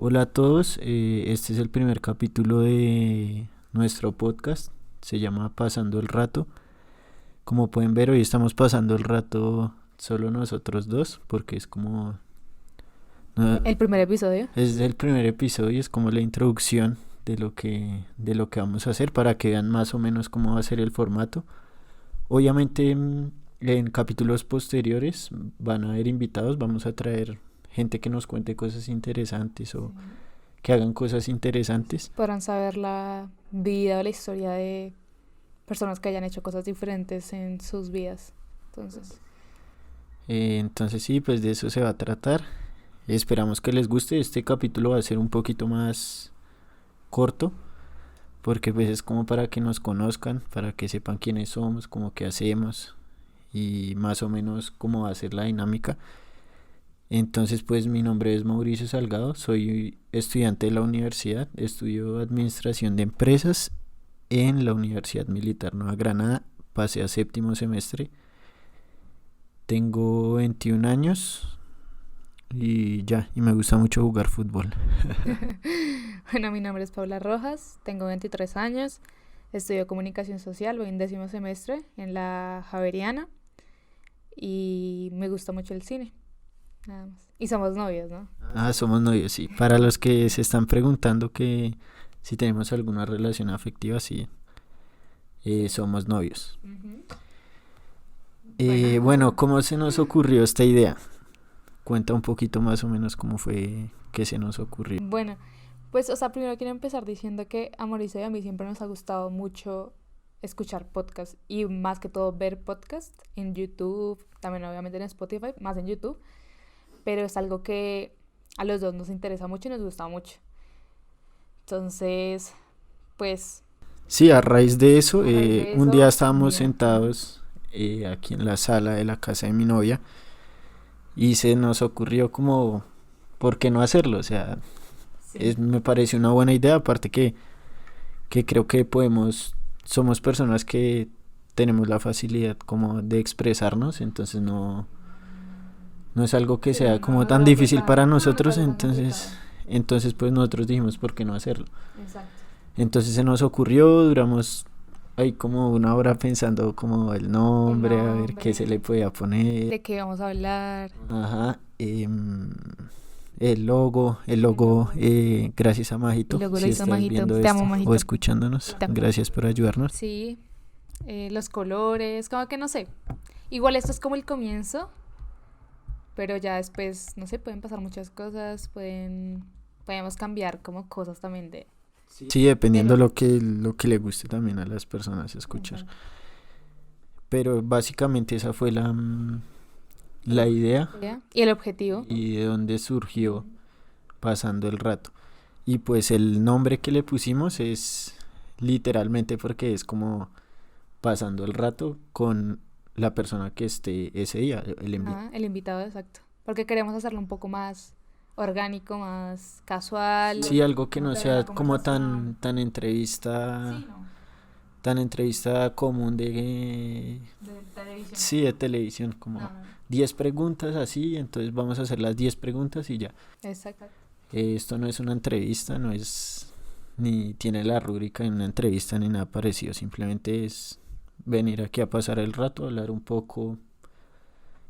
Hola a todos, este es el primer capítulo de nuestro podcast, se llama Pasando el Rato. Como pueden ver, hoy estamos pasando el rato solo nosotros dos, porque es como... El primer episodio. Es el primer episodio, es como la introducción de lo que vamos a hacer para que vean más o menos cómo va a ser el formato. Obviamente en capítulos posteriores van a haber invitados, vamos a traer gente que nos cuente cosas interesantes o que hagan cosas interesantes. Podrán saber la vida o la historia de personas que hayan hecho cosas diferentes en sus vidas. Entonces sí, pues de eso se va a tratar. Esperamos que les guste. Este capítulo va a ser un poquito más corto, porque pues es como para que nos conozcan, para que sepan quiénes somos, como qué hacemos y más o menos cómo va a ser la dinámica. Entonces pues mi nombre es Mauricio Salgado, soy estudiante de la universidad, estudio Administración de Empresas en la Universidad Militar Nueva Granada, pasé a 7º semestre, tengo 21 años y me gusta mucho jugar fútbol. Bueno, mi nombre es Paula Rojas, tengo 23 años, estudio Comunicación Social, voy en 10º semestre en la Javeriana y me gusta mucho el cine. Nada más. Y somos novios, ¿no? Somos novios, sí. Para los que se están preguntando que si tenemos alguna relación afectiva, sí, somos novios. Bueno, ¿cómo se nos ocurrió esta idea? Cuenta un poquito más o menos cómo fue que se nos ocurrió. Bueno, pues, primero quiero empezar diciendo que a Mauricio y a mí siempre nos ha gustado mucho escuchar podcasts y más que todo ver podcasts en YouTube, también obviamente en Spotify, más en YouTube. Pero es algo que a los dos nos interesa mucho y nos gusta mucho. Entonces, pues... Sí, a raíz de eso, un día estábamos sentados aquí en la sala de la casa de mi novia y se nos ocurrió como, ¿por qué no hacerlo? O sea, sí. Me pareció una buena idea, aparte que creo que somos personas que tenemos la facilidad como de expresarnos, entonces no es algo que sea como tan difícil para nosotros, entonces pues nosotros dijimos ¿por qué no hacerlo? Exacto. Entonces se nos ocurrió, duramos ahí como una hora pensando como el nombre, a ver qué se le podía poner. ¿De qué vamos a hablar? Ajá, el logo, gracias a Majito, si estás Majito. Viendo te esto amo, Majito. O escuchándonos, gracias por ayudarnos. Sí, los colores, como que no sé, igual esto es como el comienzo. Pero ya después, no sé, pueden pasar muchas cosas, podemos cambiar como cosas también de... Sí, dependiendo lo que le guste también a las personas escuchar. Uh-huh. Pero básicamente esa fue la idea. Y el objetivo. Y de dónde surgió Pasando el Rato. Y pues el nombre que le pusimos es literalmente porque es como pasando el rato con la persona que esté ese día, el invitado, exacto. Porque queremos hacerlo un poco más orgánico, más casual. Sí, algo que no sea como tan entrevista. Sí, no. Tan entrevista común de televisión. Sí, de televisión, como 10 preguntas así, entonces vamos a hacer las 10 preguntas y ya. Exacto. Esto no es una entrevista, no es ni tiene la rúbrica de una entrevista ni nada parecido, simplemente es venir aquí a pasar el rato, hablar un poco,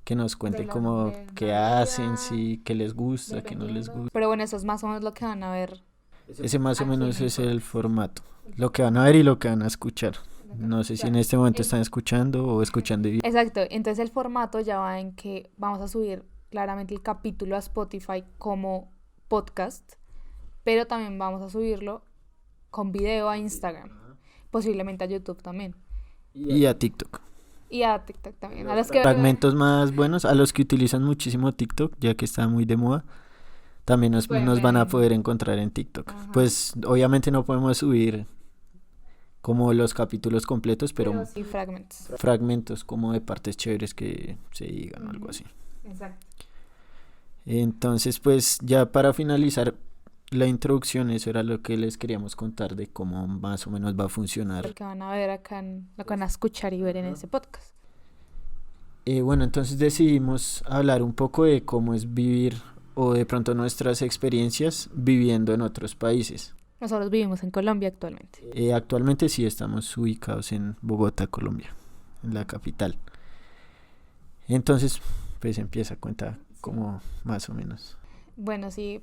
que nos cuenten como qué hacen, sí, qué les gusta, qué no les gusta. Pero bueno, eso es más o menos lo que van a ver. Ese más o menos es el formato, lo que van a ver y lo que van a escuchar. No sé si en este momento están escuchando o escuchando. Exacto, entonces el formato ya va en que vamos a subir claramente el capítulo a Spotify como podcast, pero también vamos a subirlo con video a Instagram, posiblemente a YouTube también. Y a TikTok. Y a TikTok también. A los fragmentos más buenos, a los que utilizan muchísimo TikTok, ya que está muy de moda, también nos van a poder encontrar en TikTok. Ajá. Pues obviamente no podemos subir como los capítulos completos, pero sí fragmentos. Fragmentos como de partes chéveres que se digan o algo así. Exacto. Entonces, pues ya para finalizar la introducción, eso era lo que les queríamos contar de cómo más o menos va a funcionar. Lo que van a ver acá, lo que van a escuchar y ver en ese podcast. Bueno, entonces decidimos hablar un poco de cómo es vivir o de pronto nuestras experiencias viviendo en otros países. Nosotros vivimos en Colombia actualmente. Actualmente sí estamos ubicados en Bogotá, Colombia, en la capital. Entonces, pues empieza a cuenta como más o menos. Bueno, sí.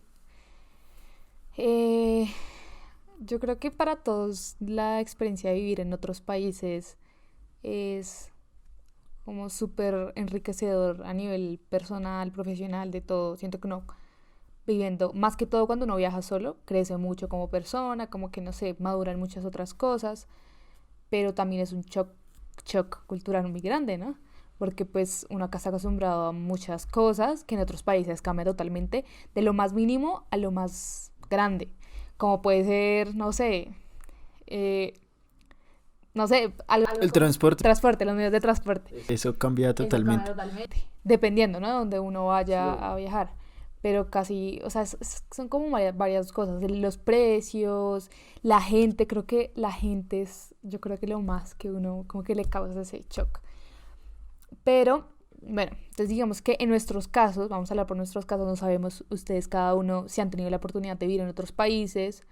Yo creo que para todos la experiencia de vivir en otros países es como súper enriquecedor a nivel personal, profesional, de todo. Siento que uno viviendo, más que todo cuando uno viaja solo, crece mucho como persona, como que no sé, madura en muchas otras cosas, pero también es un shock cultural muy grande, ¿no? Porque pues uno acá está acostumbrado a muchas cosas que en otros países cambia totalmente, de lo más mínimo a lo más grande, como puede ser, no sé, algo El transporte, los medios de transporte. eso cambia Eso cambia totalmente. totalmente. Dependiendo, ¿no? De donde uno Sí, vaya obvio. a viajar. Pero casi, o sea, son como varias cosas. Los precios, la gente, creo que la gente es, yo creo que lo más que uno, como que le causa ese shock. Pero, bueno, entonces digamos que en nuestros casos, vamos a hablar por nuestros casos, no sabemos ustedes cada uno si han tenido la oportunidad de vivir en otros países,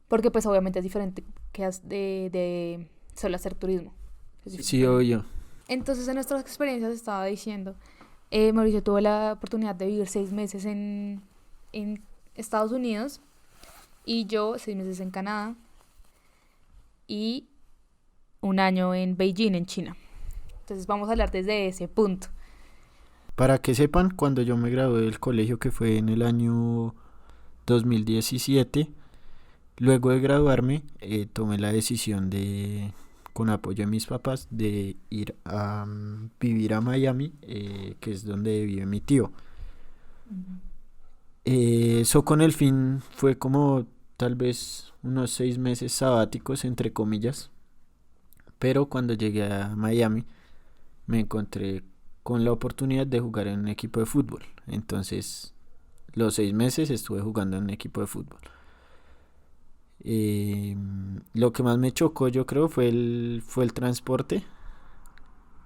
porque pues obviamente es diferente que de solo hacer turismo. Es Sí, diferente. obvio. Entonces, en nuestras experiencias estaba diciendo, Mauricio tuvo la oportunidad de vivir 6 meses en Estados Unidos y yo 6 meses en Canadá y un año en Beijing, en China. Entonces vamos a hablar desde ese punto. Para que sepan, cuando yo me gradué del colegio, que fue en el año 2017, luego de graduarme, tomé la decisión de, con apoyo de mis papás, de ir a vivir a Miami, que es donde vive mi tío. Eso con el fin fue como tal vez unos 6 meses sabáticos, entre comillas, pero cuando llegué a Miami me encontré con la oportunidad de jugar en un equipo de fútbol. Entonces, los 6 meses estuve jugando en un equipo de fútbol. Eh, lo que más me chocó, yo creo, fue el transporte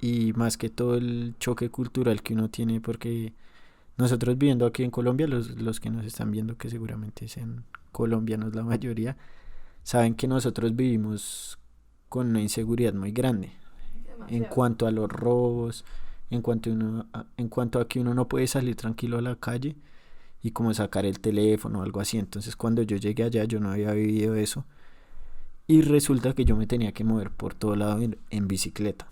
y más que todo el choque cultural que uno tiene, porque nosotros viviendo aquí en Colombia, los que nos están viendo, que seguramente sean colombianos la mayoría, saben que nosotros vivimos con una inseguridad muy grande en cuanto a los robos, en cuanto a que uno no puede salir tranquilo a la calle y como sacar el teléfono o algo así. Entonces cuando yo llegué allá yo no había vivido eso y resulta que yo me tenía que mover por todo lado en bicicleta.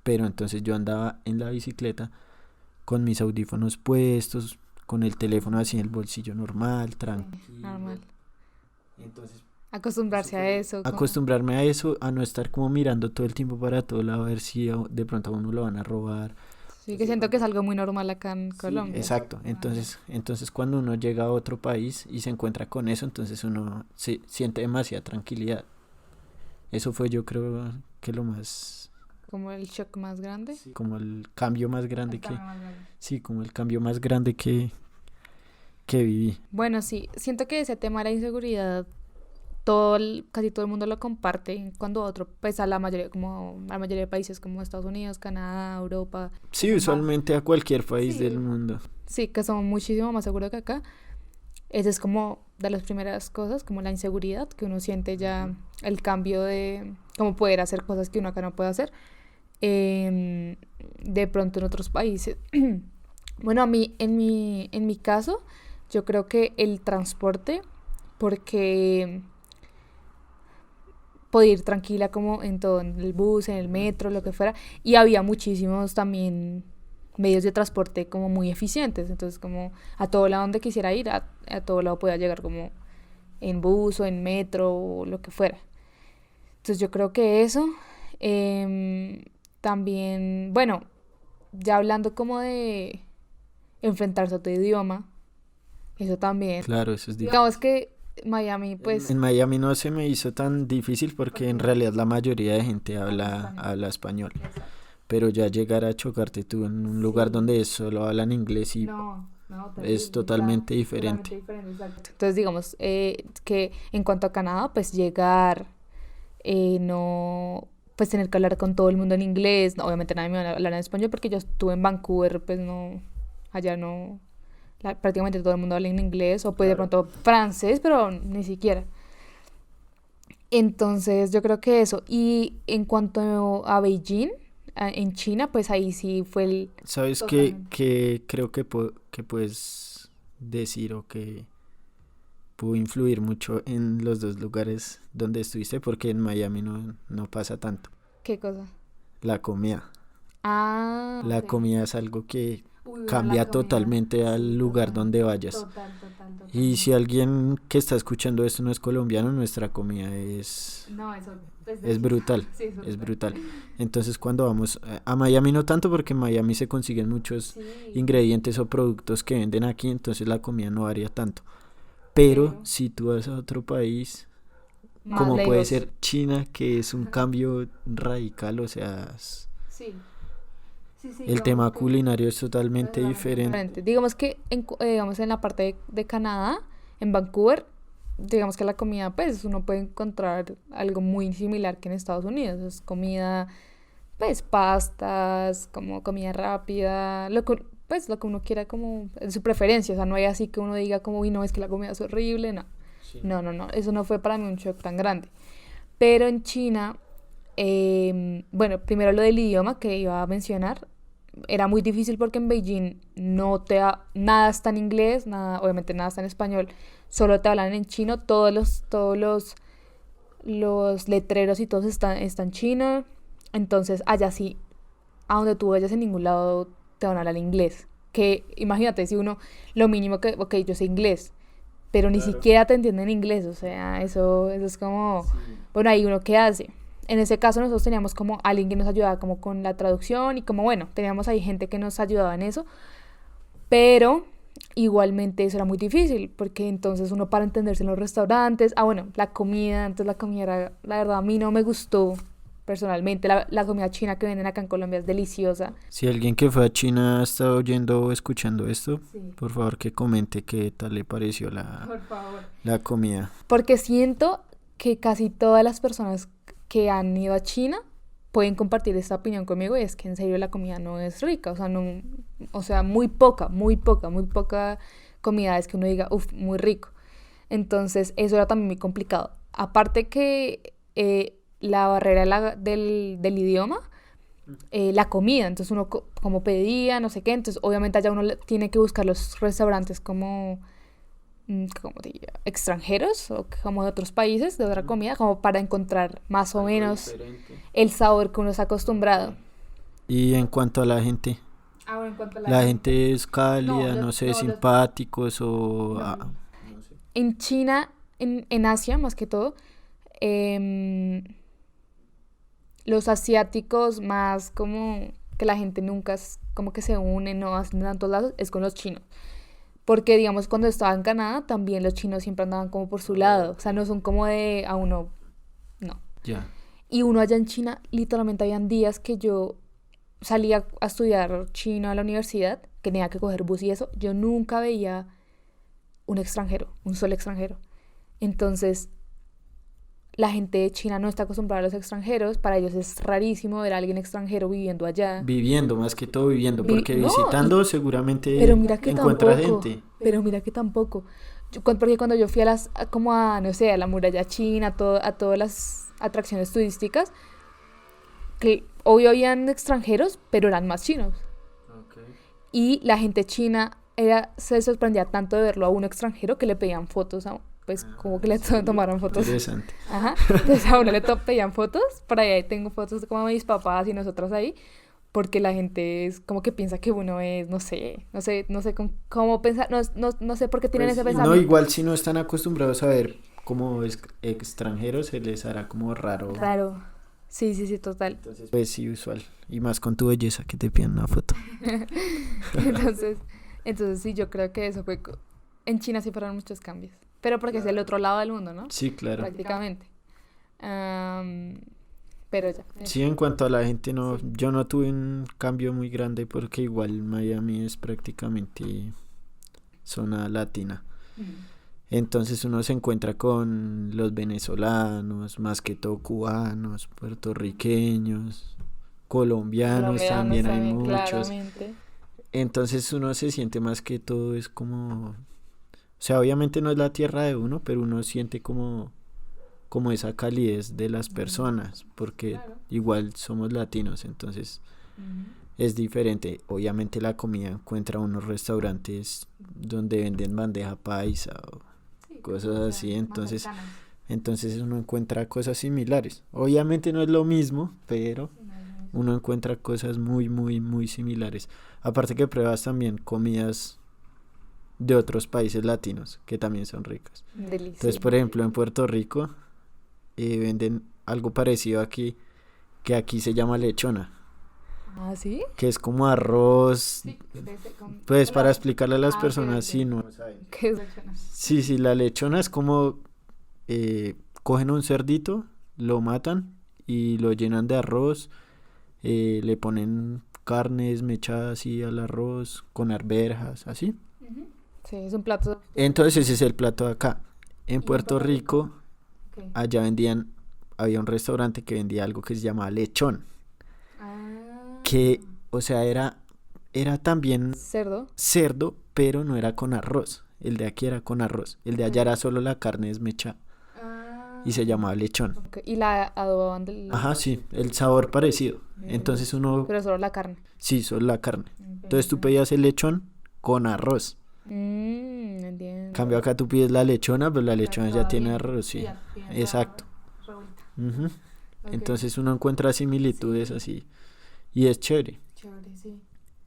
Pero entonces yo andaba en la bicicleta con mis audífonos puestos, con el teléfono así en el bolsillo normal, Normal. tranquilo. Entonces Acostumbrarse a eso, como... acostumbrarme a eso, a no estar como mirando todo el tiempo para todo lado a ver si de pronto a uno lo van a robar. Sí, que siento que es algo muy normal acá en Colombia. Exacto. Entonces cuando uno llega a otro país y se encuentra con eso, entonces uno se siente demasiada tranquilidad. Eso fue yo creo que lo más, Como el shock más grande. como el cambio más grande sí, como el cambio más grande que viví. Bueno, sí, siento que ese tema de la inseguridad casi todo el mundo lo comparte cuando otro, pues a la mayoría, como a la mayoría de países como Estados Unidos, Canadá, Europa, Sí, usualmente a cualquier país sí, del mundo. sí, que son muchísimo más seguros que acá. Esa es como de las primeras cosas, como la inseguridad, que uno siente ya el cambio de cómo poder hacer cosas que uno acá no puede hacer. De pronto en otros países. Bueno, en mi caso, yo creo que el transporte, porque podía ir tranquila como en todo, en el bus, en el metro, lo que fuera, y había muchísimos también medios de transporte como muy eficientes, entonces como a todo lado donde quisiera ir, a todo lado podía llegar como en bus o en metro o lo que fuera. Entonces yo creo que eso, también, bueno, ya hablando como de enfrentarse a tu idioma, eso también. Claro, eso es difícil. Digamos que Miami, pues, En Miami no se me hizo tan difícil porque en realidad la mayoría de gente habla español. Pero ya llegar a chocarte tú en un lugar sí, donde solo hablan inglés y no, No, terrible, es totalmente ya, diferente. totalmente diferente, exacto. Entonces, digamos que en cuanto a Canadá, pues llegar, no, pues tener que hablar con todo el mundo en inglés, no, obviamente nadie me va a hablar en español porque yo estuve en Vancouver, pues no, allá no, prácticamente todo el mundo habla en inglés, o pues de Claro. pronto francés, pero ni siquiera. Entonces, yo creo que eso. Y en cuanto a Beijing, en China, pues ahí sí fue el... ¿Sabes qué, Totalmente. qué creo que puedes decir o que pudo influir mucho en los dos lugares donde estuviste? Porque en Miami no pasa tanto. ¿Qué cosa? La comida. Ah, La ok. comida es algo que Uy, bueno, la cambia comida. totalmente al Sí, lugar total. donde vayas. Total, total, Y si totalmente. alguien que está escuchando esto no es colombiano, nuestra comida No, eso es es delicioso. brutal, Sí, es es brutal. brutal. Entonces cuando vamos a Miami no tanto porque en Miami se consiguen muchos Sí, ingredientes o productos que venden aquí, entonces la comida no varía tanto. Pero pero si tú vas a otro país, más como puede lejos. ser China, que es un cambio radical, o sea, Sí, sí, sí, el digamos tema que culinario es totalmente totalmente diferente. diferente. Digamos que digamos en la parte de Canadá, en Vancouver, digamos que la comida, pues uno puede encontrar algo muy similar que en Estados Unidos. Es comida, pues pastas, como comida rápida, pues lo que uno quiera como en su preferencia. O sea, no hay así que uno diga como, uy, no, es que la comida es horrible, no. Sí. No, no, no, eso no fue para mí un shock tan grande. Pero en China, bueno, primero lo del idioma que iba a mencionar, era muy difícil porque en Beijing nada está en inglés, nada, obviamente nada está en español, solo te hablan en chino, los letreros y todos están en chino, entonces allá sí, a donde tú vayas en ningún lado te van a hablar inglés, que imagínate si uno, lo mínimo que, ok, yo sé inglés, pero ni Claro. siquiera te entienden inglés, o sea, eso es como, Sí. bueno, ahí uno qué hace. En ese caso nosotros teníamos como alguien que nos ayudaba como con la traducción y como bueno, teníamos ahí gente que nos ayudaba en eso, pero igualmente eso era muy difícil porque entonces uno para entenderse en los restaurantes, bueno, la comida, entonces la comida era, la verdad a mí no me gustó personalmente, la comida china que venden acá en Colombia es deliciosa. Si alguien que fue a China ha estado oyendo o escuchando esto, Sí, por favor que comente qué tal le pareció por favor. la comida. Porque siento que casi todas las personas que han ido a China pueden compartir esta opinión conmigo y es que en serio la comida no es rica, o sea, no, o sea, muy poca comida es que uno diga, uff, muy rico. Entonces, eso era también muy complicado. Aparte que la barrera del idioma, la comida, entonces uno como pedía, no sé qué, entonces obviamente allá uno tiene que buscar los restaurantes como diría, extranjeros o como de otros países, de otra comida, como para encontrar más o Algo menos diferente. el sabor que uno está acostumbrado. Y en cuanto a la gente, Ah, bueno, en cuanto a la la gente. gente es No, cálida, no sé, no, simpáticos o... no. no sé. En China, en Asia más que todo, em, los asiáticos más como que la gente nunca es como que se une, no hacen tantos lazos, es con los chinos. Porque, digamos, cuando estaba en Canadá, también los chinos siempre andaban como por su lado. O sea, no son como de a uno, no. Ya. Y uno allá en China, literalmente habían días que yo salía a estudiar chino a la universidad, que tenía que coger bus y eso, yo nunca veía un extranjero, un solo extranjero. Entonces, la gente de China no está acostumbrada a los extranjeros, para ellos es rarísimo ver a alguien extranjero viviendo allá. Viviendo, más que todo viviendo, porque No, visitando pero seguramente mira que encuentra tampoco, gente. pero mira que tampoco. Porque cuando yo fui como no sé, a la muralla china, a todas las atracciones turísticas, que obvio habían extranjeros, pero eran más chinos. Okay. Y la gente china se sorprendía tanto de verlo a uno extranjero que le pedían fotos, pues como que le tomaron fotos. Interesante. Ajá. Entonces a uno le pedían fotos, por ahí tengo fotos como mis papás y nosotras ahí, porque la gente es como que piensa que uno es, no sé cómo pensar, no sé por qué tienen Pues ese no, pensamiento. igual si no están acostumbrados a ver como extranjeros se les hará como raro. Raro. Sí, sí, sí, total. Entonces, pues sí, usual. Y más con tu belleza que te pidan una foto. entonces, entonces sí, yo creo que eso fue, en China sí fueron muchos cambios, pero porque es el otro lado del mundo, ¿no? Sí, claro. Prácticamente. Am, pero ya. Sí, en cuanto a la gente, no, Sí. yo no tuve un cambio muy grande porque igual Miami es prácticamente zona latina. Entonces uno se encuentra con los venezolanos, más que todo cubanos, puertorriqueños, colombianos también hay muchos. Claramente. Entonces uno se siente más que todo es como, o sea, obviamente no es la tierra de uno, pero uno siente como esa calidez de las personas, porque Claro. igual somos latinos, entonces es diferente. Obviamente la comida encuentra unos restaurantes donde venden bandeja paisa o Sí, cosas como así, más entonces cercanas. uno encuentra cosas similares. Obviamente no es lo mismo, pero uno encuentra cosas muy, muy, muy similares. Aparte que pruebas también comidas de otros países latinos que también son ricas. Delicioso. Entonces, por ejemplo, en Puerto Rico venden algo parecido aquí, que aquí se llama lechona, ¿Ah, sí? que es como arroz. Pues para explicarle a las Ah, ok, personas, ok. sí, no saben. ¿Qué es lechona? Sí, la lechona es como cogen un cerdito, lo matan y lo llenan de arroz, le ponen carnes mechadas así al arroz con arvejas, así. Sí, es un plato. Entonces ese es el plato de acá. En ¿Y Puerto Rico, Ok. allá había un restaurante que vendía algo que se llamaba lechón, Ah. que, o sea, era también Cerdo. cerdo, pero no era con arroz. El de aquí era con arroz. El de allá era solo la carne desmechada y se llamaba lechón. Ok, y la adobaban del. Ajá, sí, el sabor parecido. Entonces Pero solo la carne. sí, solo la carne. Entonces tú pedías el lechón con arroz. Entiendo. En cambio acá tú pides la lechona, pero la lechona ya tiene arroz, sí. Exacto. Ujú. Ok. Entonces uno encuentra similitudes así y es chévere. Chévere, sí.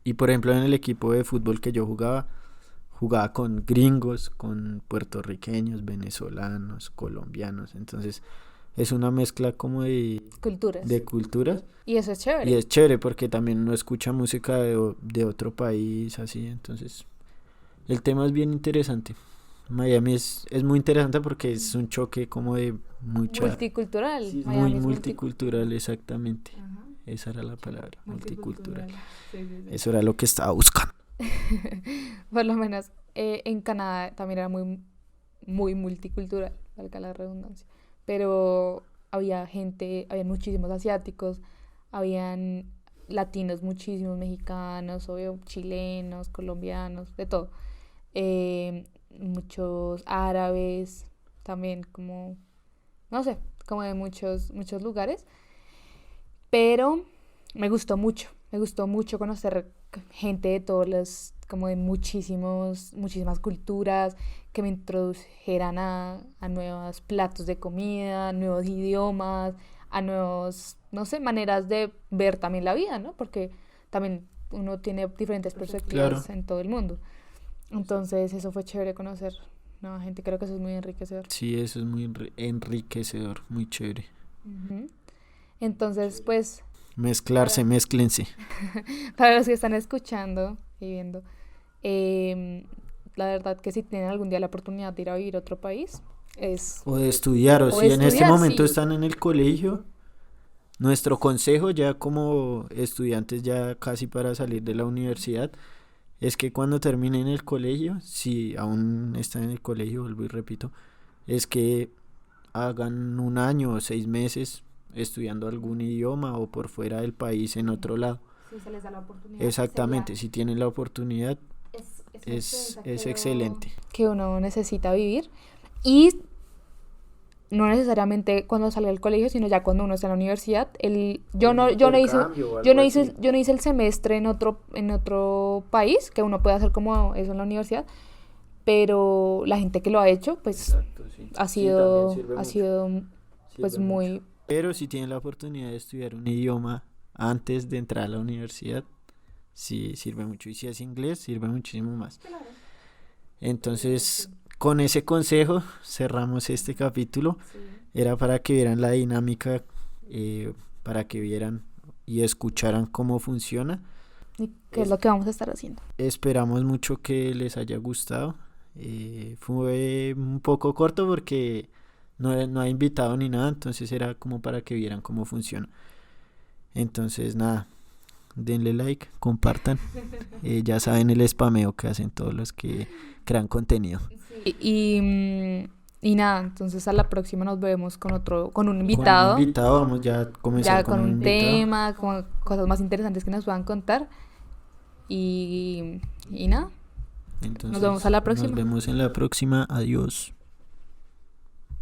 Y por ejemplo en el equipo de fútbol que yo jugaba con gringos, con puertorriqueños, venezolanos, colombianos. Entonces es una mezcla como Culturas. de culturas. Y eso es chévere. Y es chévere porque también uno escucha música de otro país, así. Entonces el tema es bien interesante. Miami es muy interesante porque es un choque como de mucha... Multicultural. Sí, es Miami muy es multicultural, exactamente. Ajá. Esa era la palabra, multicultural. Sí. Eso era lo que estaba buscando. Por lo menos en Canadá también era muy, muy multicultural, valga la redundancia. Pero había muchísimos asiáticos, habían latinos, muchísimos mexicanos, obvio, chilenos, colombianos, de todo. Muchos árabes, también como, no sé, como de muchos lugares. Pero me gustó mucho conocer gente de todos los, como de muchísimas culturas, que me introdujeran a nuevos platos de comida, nuevos idiomas, a nuevos, no sé, maneras de ver también la vida, ¿no? Porque también uno tiene diferentes perspectivas Claro. en todo el mundo. Entonces eso fue chévere conocer nueva gente, creo que eso es muy enriquecedor. Sí, eso es muy enriquecedor, muy chévere. Ujú. Entonces, pues, Mezclarse, mézclense. para los que están escuchando y viendo, la verdad que si tienen algún día la oportunidad de ir a vivir a otro país, es... O de estudiar, o O si de en este estudiar, momento sí. están en el colegio, nuestro consejo ya como estudiantes ya casi para salir de la universidad, es que cuando terminen el colegio, si aún están en el colegio, vuelvo y repito, es que hagan 1 año o 6 meses estudiando algún idioma o por fuera del país en otro lado. Si se les da la oportunidad. Exactamente, si tienen la oportunidad, es excelente. Que uno necesita vivir. Y no necesariamente cuando salga del colegio, sino ya cuando uno está en la universidad. Yo no hice el semestre en otro país, que uno puede hacer como eso en la universidad, pero la gente que lo ha hecho, pues Exacto, sí. ha Sí, sido, también sirve ha mucho. sido pues Sirve muy... mucho. Pero si tienen la oportunidad de estudiar un idioma antes de entrar a la universidad, sí sirve mucho. Y si es inglés, sirve muchísimo más. Entonces, con ese consejo cerramos este capítulo. Era para que vieran la dinámica, para que vieran y escucharan cómo funciona. ¿Y qué es lo que vamos a estar haciendo? Esperamos mucho que les haya gustado. Fue un poco corto porque no ha invitado ni nada, entonces era como para que vieran cómo funciona. Entonces, nada, denle like, compartan. Ya saben el spameo que hacen todos los que crean contenido. Sí, y nada, entonces a la próxima nos vemos con un invitado. Con un invitado, vamos ya a comenzar Ya con un invitado. tema, con cosas más interesantes que nos puedan contar. Y nada, Entonces, nos vemos a la próxima. Nos vemos en la próxima. Adiós.